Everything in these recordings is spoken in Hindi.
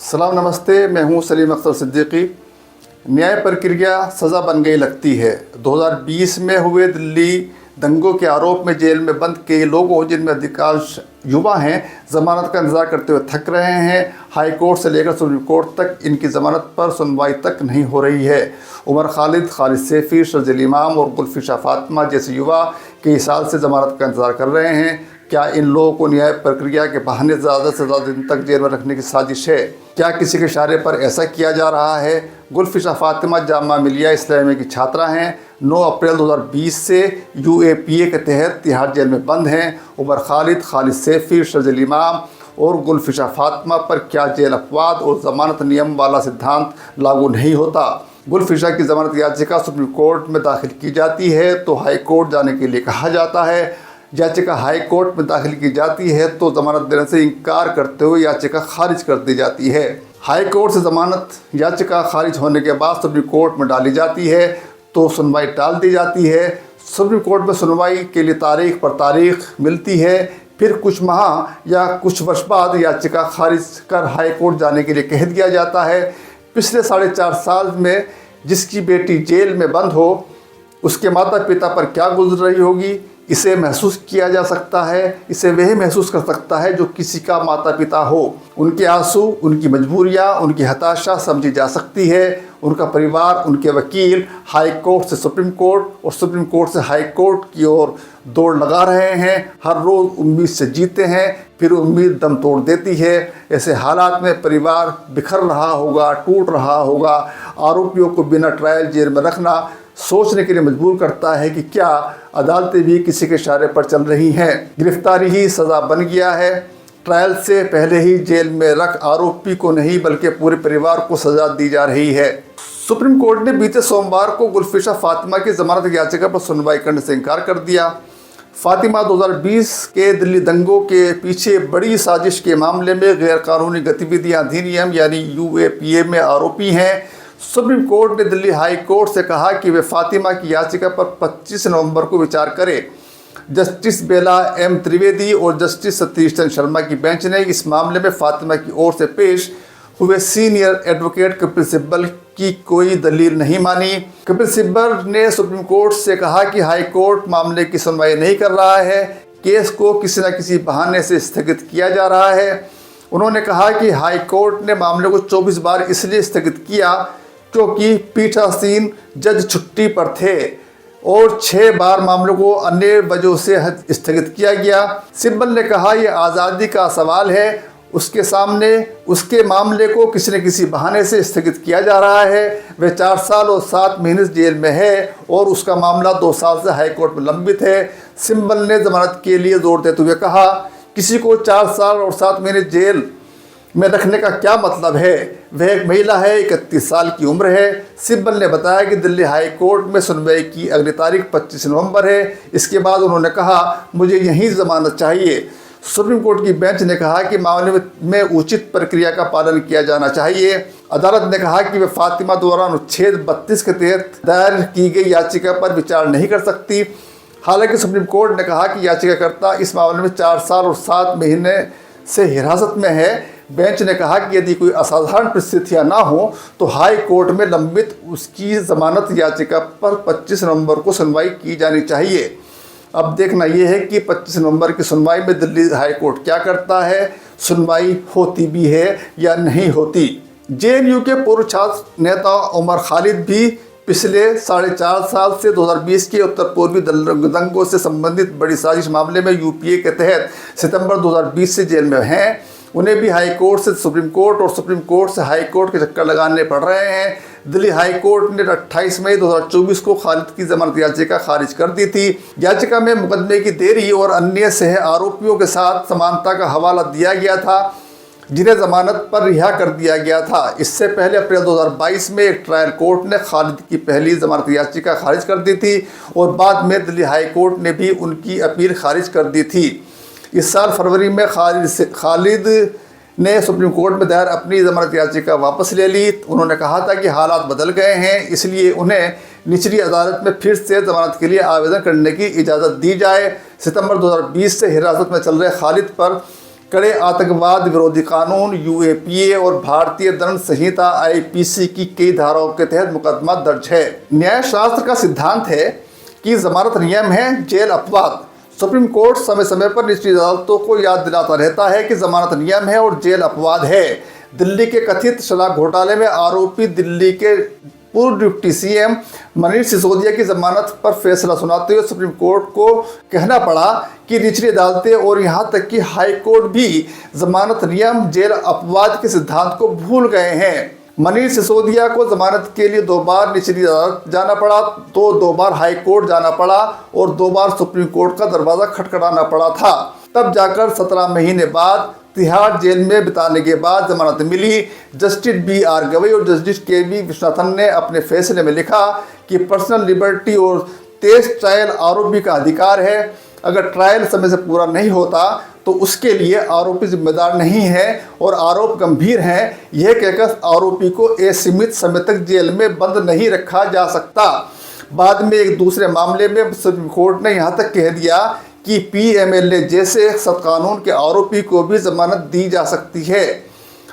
सलाम नमस्ते, मैं हूं सलीम अख्तर सिद्दीकी। न्याय प्रक्रिया सज़ा बन गई लगती है। 2020 में हुए दिल्ली दंगों के आरोप में जेल में बंद कई लोगों, जिनमें अधिकांश युवा हैं, ज़मानत का इंतज़ार करते हुए थक रहे हैं। हाई कोर्ट से लेकर सुप्रीम कोर्ट तक इनकी ज़मानत पर सुनवाई तक नहीं हो रही है। उमर खालिद, खालिद सैफ़ी, शर्जील इमाम और गुलफिशा फातिमा जैसे युवा कई साल से ज़मानत का इंतज़ार कर रहे हैं। क्या इन लोगों को न्याय प्रक्रिया के बहाने ज़्यादा से ज़्यादा दिन तक जेल में रखने की साजिश है? क्या किसी के इशारे पर ऐसा किया जा रहा है? गुलफिशा फातिमा जामा मिलिया इस्लामिया की छात्रा हैं। 9 अप्रैल 2020 से UAPA के तहत तिहाड़ जेल में बंद हैं। उमर खालिद, खालिद सैफ़ी, शर्जील इमाम और गुलफिशा फातिमा पर क्या जेल अपवाद और ज़मानत नियम वाला सिद्धांत लागू नहीं होता? गुलफिशा की ज़मानत याचिका सुप्रीम कोर्ट में दाखिल की जाती है तो हाई कोर्ट जाने के लिए कहा जाता है। याचिका हाई कोर्ट में दाखिल की जाती है तो ज़मानत देने से इनकार करते हुए याचिका खारिज कर दी जाती है। हाई कोर्ट से ज़मानत याचिका खारिज होने के बाद सुप्रीम कोर्ट में डाली जाती है तो सुनवाई टाल दी जाती है। सुप्रीम कोर्ट में सुनवाई के लिए तारीख पर तारीख मिलती है, फिर कुछ माह या कुछ वर्ष बाद याचिका खारिज कर हाई कोर्ट जाने के लिए कह दिया जाता है। पिछले 4.5 साल में जिसकी बेटी जेल में बंद हो, उसके माता पिता पर क्या गुजर रही होगी, इसे महसूस किया जा सकता है। इसे वह महसूस कर सकता है जो किसी का माता पिता हो। उनके आंसू, उनकी मजबूरियाँ, उनकी हताशा समझी जा सकती है। उनका परिवार, उनके वकील हाई कोर्ट से सुप्रीम कोर्ट और सुप्रीम कोर्ट से हाई कोर्ट की ओर दौड़ लगा रहे हैं। हर रोज़ उम्मीद से जीते हैं, फिर उम्मीद दम तोड़ देती है। ऐसे हालात में परिवार बिखर रहा होगा, टूट रहा होगा। आरोपियों को बिना ट्रायल जेल में रखना सोचने के लिए मजबूर करता है कि क्या अदालतें भी किसी के इशारे पर चल रही हैं। गिरफ्तारी ही सज़ा बन गया है। ट्रायल से पहले ही जेल में रख आरोपी को नहीं बल्कि पूरे परिवार को सज़ा दी जा रही है। सुप्रीम कोर्ट ने बीते सोमवार को गुलफिशा फातिमा की ज़मानत याचिका पर सुनवाई करने से इनकार कर दिया। फातिमा 2020 के दिल्ली दंगों के पीछे बड़ी साजिश के मामले में गैरकानूनी गतिविधियां अधिनियम यानी UAPA में आरोपी हैं। सुप्रीम कोर्ट ने दिल्ली हाई कोर्ट से कहा कि वे फातिमा की याचिका पर 25 नवंबर को विचार करें। जस्टिस बेला M त्रिवेदी और जस्टिस सतीश चंद्र शर्मा की बेंच ने इस मामले में फातिमा की ओर से पेश हुए सीनियर एडवोकेट कपिल सिब्बल की कोई दलील नहीं मानी। कपिल सिब्बल ने सुप्रीम कोर्ट से कहा कि हाई कोर्ट मामले की सुनवाई नहीं कर रहा है, केस को किसी न किसी बहाने से स्थगित किया जा रहा है। उन्होंने कहा कि हाई कोर्ट ने मामले को 24 बार इसलिए स्थगित किया क्योंकि पीठासीन जज छुट्टी पर थे और 6 बार मामलों को अन्य वजहों से स्थगित किया गया। सिब्बल ने कहा यह आज़ादी का सवाल है, उसके सामने उसके मामले को किसी न किसी बहाने से स्थगित किया जा रहा है। वह 4 साल और 7 महीने से जेल में है और उसका मामला 2 साल से हाई कोर्ट में लंबित है। सिब्बल ने ज़मानत के लिए जोर देते हुए कहा, किसी को 4 साल और 7 महीने जेल में रखने का क्या मतलब है? वह एक महिला है, 31 साल की उम्र है। सिब्बल ने बताया कि दिल्ली हाई कोर्ट में सुनवाई की अगली तारीख 25 नवंबर है। इसके बाद उन्होंने कहा, मुझे यहीं ज़मानत चाहिए। सुप्रीम कोर्ट की बेंच ने कहा कि मामले में उचित प्रक्रिया का पालन किया जाना चाहिए। अदालत ने कहा कि वे फातिमा द्वारा अनुच्छेद 32 के तहत दायर की गई याचिका पर विचार नहीं कर सकती। हालांकि सुप्रीम कोर्ट ने कहा कि याचिकाकर्ता इस मामले में 4 साल और 7 महीने से हिरासत में है। बेंच ने कहा कि यदि कोई असाधारण परिस्थितियां ना हो तो हाई कोर्ट में लंबित उसकी ज़मानत याचिका पर 25 नवंबर को सुनवाई की जानी चाहिए। अब देखना यह है कि 25 नवंबर की सुनवाई में दिल्ली हाई कोर्ट क्या करता है, सुनवाई होती भी है या नहीं होती। JNU के पूर्व छात्र नेता उमर खालिद भी पिछले 4.5 साल से 2020 के उत्तर पूर्वी दंगों से संबंधित बड़ी साजिश मामले में UPA के तहत सितंबर 2020 से जेल में हैं। उन्हें भी हाई कोर्ट से सुप्रीम कोर्ट और सुप्रीम कोर्ट से हाई कोर्ट के चक्कर लगाने पड़ रहे हैं। दिल्ली हाई कोर्ट ने 28 मई 2024 को खालिद की जमानत याचिका खारिज कर दी थी। याचिका में मुकदमे की देरी और अन्य सह आरोपियों के साथ समानता का हवाला दिया गया था, जिन्हें जमानत पर रिहा कर दिया गया था। इससे पहले अप्रैल 2022 में एक ट्रायल कोर्ट ने खालिद की पहली जमानत याचिका खारिज कर दी थी और बाद में दिल्ली हाई कोर्ट ने भी उनकी अपील खारिज कर दी थी। इस साल फरवरी में खालिद ने सुप्रीम कोर्ट में दायर अपनी जमानत याचिका वापस ले ली। उन्होंने कहा था कि हालात बदल गए हैं, इसलिए उन्हें निचली अदालत में फिर से जमानत के लिए आवेदन करने की इजाज़त दी जाए। सितंबर 2020 से हिरासत में चल रहे खालिद पर कड़े आतंकवाद विरोधी कानून यूएपीए और भारतीय दंड संहिता आईपीसी की कई धाराओं के तहत मुकदमा दर्ज है। न्याय शास्त्र का सिद्धांत है कि जमानत नियम है, जेल अपवाद। सुप्रीम कोर्ट समय समय पर निचली अदालतों को याद दिलाता रहता है कि जमानत नियम है और जेल अपवाद है। दिल्ली के कथित शराब घोटाले में आरोपी दिल्ली के पूर्व डिप्टी सीएम मनीष सिसोदिया की जमानत पर फैसला सुनाते हुए सुप्रीम कोर्ट को कहना पड़ा कि निचली अदालतें और यहां तक कि हाई कोर्ट भी जमानत नियम, जेल अपवाद के सिद्धांत को भूल गए हैं। मनीष सिसोदिया को जमानत के लिए 2 बार निचली अदालत जाना पड़ा, तो 2 बार हाई कोर्ट जाना पड़ा और 2 बार सुप्रीम कोर्ट का दरवाजा खटखटाना पड़ा था। तब जाकर 17 महीने बाद तिहाड़ जेल में बिताने के बाद जमानत मिली। जस्टिस BR गवई और जस्टिस KV विश्वनाथन ने अपने फैसले में लिखा कि पर्सनल लिबर्टी और तेज ट्रायल आरोपी का अधिकार है। अगर ट्रायल समय से पूरा नहीं होता तो उसके लिए आरोपी जिम्मेदार नहीं है और आरोप गंभीर हैं, यह कहकर आरोपी को असीमित समय तक जेल में बंद नहीं रखा जा सकता। बाद में एक दूसरे मामले में सुप्रीम कोर्ट ने यहाँ तक कह दिया कि PMLA जैसे सख्त कानून के आरोपी को भी जमानत दी जा सकती है।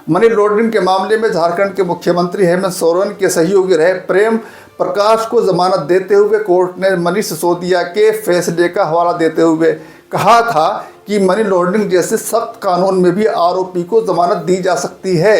मनी लॉन्ड्रिंग के मामले में झारखंड के मुख्यमंत्री हेमंत सोरेन के सहयोगी रहे प्रेम प्रकाश को जमानत देते हुए कोर्ट ने मनीष सिसोदिया के फैसले का हवाला देते हुए कहा था कि मनी लॉन्ड्रिंग जैसे सख्त कानून में भी आरोपी को जमानत दी जा सकती है,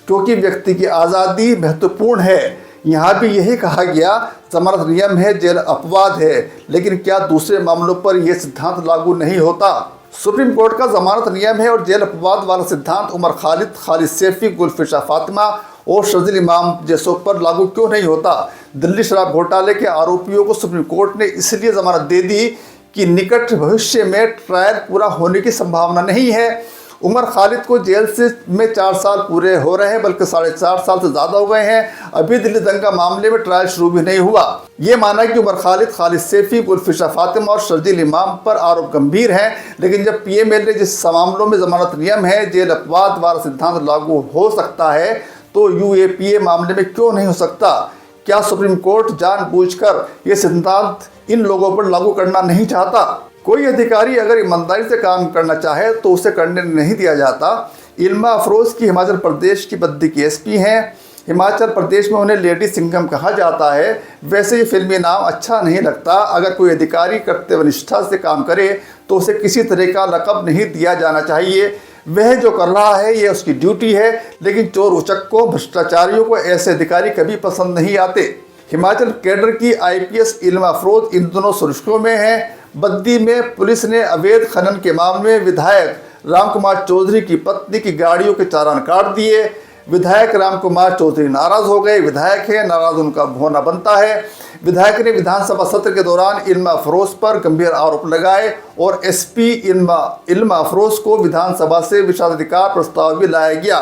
क्योंकि व्यक्ति की आज़ादी महत्वपूर्ण है। यहाँ भी यही कहा गया, जमानत नियम है, जेल अपवाद है। लेकिन क्या दूसरे मामलों पर यह सिद्धांत लागू नहीं होता? सुप्रीम कोर्ट का जमानत नियम है और जेल अपवाद वाला सिद्धांत उमर खालिद, खालिद सैफी, गुलफिशा फातिमा और शर्जील इमाम जैसों पर लागू क्यों नहीं होता? दिल्ली शराब घोटाले के आरोपियों को सुप्रीम कोर्ट ने इसलिए जमानत दे दी कि निकट भविष्य में ट्रायल पूरा होने की संभावना नहीं है। उमर खालिद को जेल में 4 साल पूरे हो रहे हैं, बल्कि 4.5 साल से ज़्यादा हो गए हैं। अभी दिल्ली दंगा मामले में ट्रायल शुरू भी नहीं हुआ। ये माना कि उमर खालिद, खालिद सैफी, गुलफिशा फातिमा और शर्जील इमाम पर आरोप गंभीर हैं, लेकिन जब PMLA जिस मामलों में जमानत नियम है, जेल अपवाद वाला सिद्धांत लागू हो सकता है, तो UAPA मामले में क्यों नहीं हो सकता? क्या सुप्रीम कोर्ट जानबूझकर ये सिद्धांत इन लोगों पर लागू करना नहीं चाहता? कोई अधिकारी अगर ईमानदारी से काम करना चाहे तो उसे करने नहीं दिया जाता। इल्मा अफरोज़ की हिमाचल प्रदेश की बद्दी की SP हैं। हिमाचल प्रदेश में उन्हें लेडी सिंघम कहा जाता है। वैसे ये फिल्मी नाम अच्छा नहीं लगता। अगर कोई अधिकारी कर्तव्य निष्ठा से काम करे तो उसे किसी तरह का लक़ब नहीं दिया जाना चाहिए। वह जो कर रहा है ये उसकी ड्यूटी है, लेकिन चोर उचक्कों, भ्रष्टाचारियों को ऐसे अधिकारी कभी पसंद नहीं आते। हिमाचल कैडर की IPS इल्मा अफरोज़ इन दोनों सुर्खियों में हैं। बद्दी में पुलिस ने अवैध खनन के मामले में विधायक रामकुमार चौधरी की पत्नी की गाड़ियों के चालान काट दिए। विधायक रामकुमार चौधरी नाराज हो गए। विधायक है, नाराज उनका होना बनता है। विधायक ने विधानसभा सत्र के दौरान इल्मा अफरोज़ पर गंभीर आरोप लगाए और SP इल्मा अफरोज़ को विधानसभा से विशेषाधिकार प्रस्ताव भी लाया गया,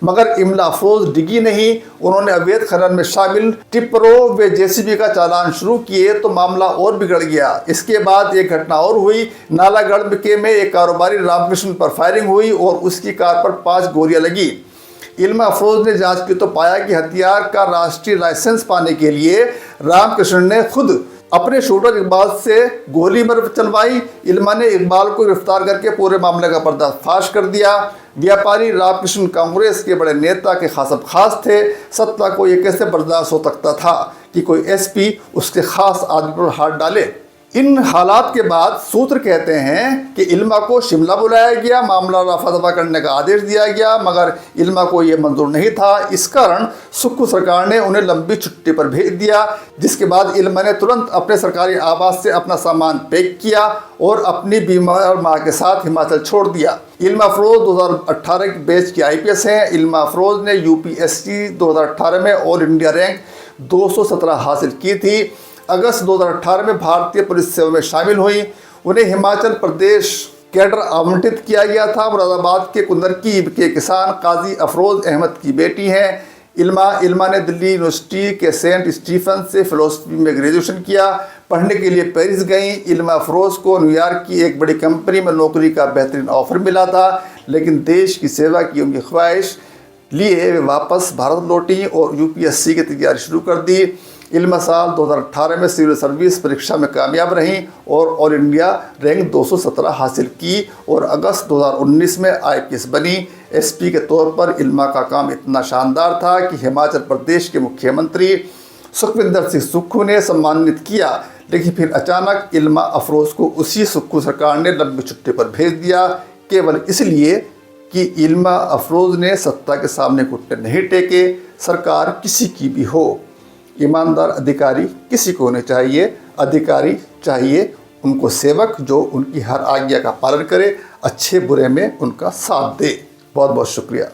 मगर इल्मा अफरोज़ डिगी नहीं। उन्होंने अवैध खनन में शामिल टिप्परों व JCB का चालान शुरू किए तो मामला और बिगड़ गया। इसके बाद एक घटना और हुई। नालागढ़ में एक कारोबारी रामकृष्ण पर फायरिंग हुई और उसकी कार पर 5 गोलियां लगी। इल्मा अफरोज़ ने जांच की तो पाया कि हथियार का राष्ट्रीय लाइसेंस पाने के लिए रामकृष्ण ने खुद अपने शूटर इकबाल से गोली मर चलवाई। इल्मा ने इकबाल को गिरफ्तार करके पूरे मामले का पर्दाफाश कर दिया। व्यापारी रामकृष्ण कांग्रेस के बड़े नेता के खास थे। सत्ता को ये कैसे बर्दाश्त हो सकता था कि कोई SP उसके खास आदमी पर हाथ डाले? इन हालात के बाद सूत्र कहते हैं कि इल्मा को शिमला बुलाया गया, मामला रफा दफा करने का आदेश दिया गया, मगर इल्मा को ये मंजूर नहीं था। इस कारण सुक्खू सरकार ने उन्हें लंबी छुट्टी पर भेज दिया, जिसके बाद इल्मा ने तुरंत अपने सरकारी आवास से अपना सामान पैक किया और अपनी बीमार मां के साथ हिमाचल छोड़ दिया। इल्मा अफरोज़ 2018 के बैच की IPS हैं। इल्मा अफरोज़ ने UPSC 2018 में ऑल इंडिया रैंक 217 हासिल की थी। अगस्त 2018 में भारतीय पुलिस सेवा में शामिल हुई। उन्हें हिमाचल प्रदेश कैडर आवंटित किया गया था। मुरादाबाद के कुंदरकी के किसान काजी अफरोज़ अहमद की बेटी हैं। इल्मा ने दिल्ली यूनिवर्सिटी के सेंट स्टीफन से फिलोसफी में ग्रेजुएशन किया। पढ़ने के लिए पेरिस गई। इल्मा अफरोज़ को न्यूयॉर्क की एक बड़ी कंपनी में नौकरी का बेहतरीन ऑफर मिला था, लेकिन देश की सेवा की उनकी ख्वाहिश लिए वे वापस भारत लौटी और UPSC की तैयारी शुरू कर दी। इल्मा साल 2018 में सिविल सर्विस परीक्षा में कामयाब रहीं और ऑल इंडिया रैंक 217 हासिल की और अगस्त 2019 में IPS बनी। SP के तौर पर इल्मा का काम इतना शानदार था कि हिमाचल प्रदेश के मुख्यमंत्री सुखविंदर सिंह सुक्खू ने सम्मानित किया, लेकिन फिर अचानक इल्मा अफरोज़ को उसी सुक्खू सरकार ने लंबी छुट्टी पर भेज दिया, केवल इसलिए कि इल्मा अफरोज़ ने सत्ता के सामने घुटने नहीं टेके, सरकार किसी की भी हो। ईमानदार अधिकारी किसी को होने चाहिए, अधिकारी चाहिए उनको सेवक जो उनकी हर आज्ञा का पालन करे, अच्छे बुरे में उनका साथ दे। बहुत बहुत शुक्रिया।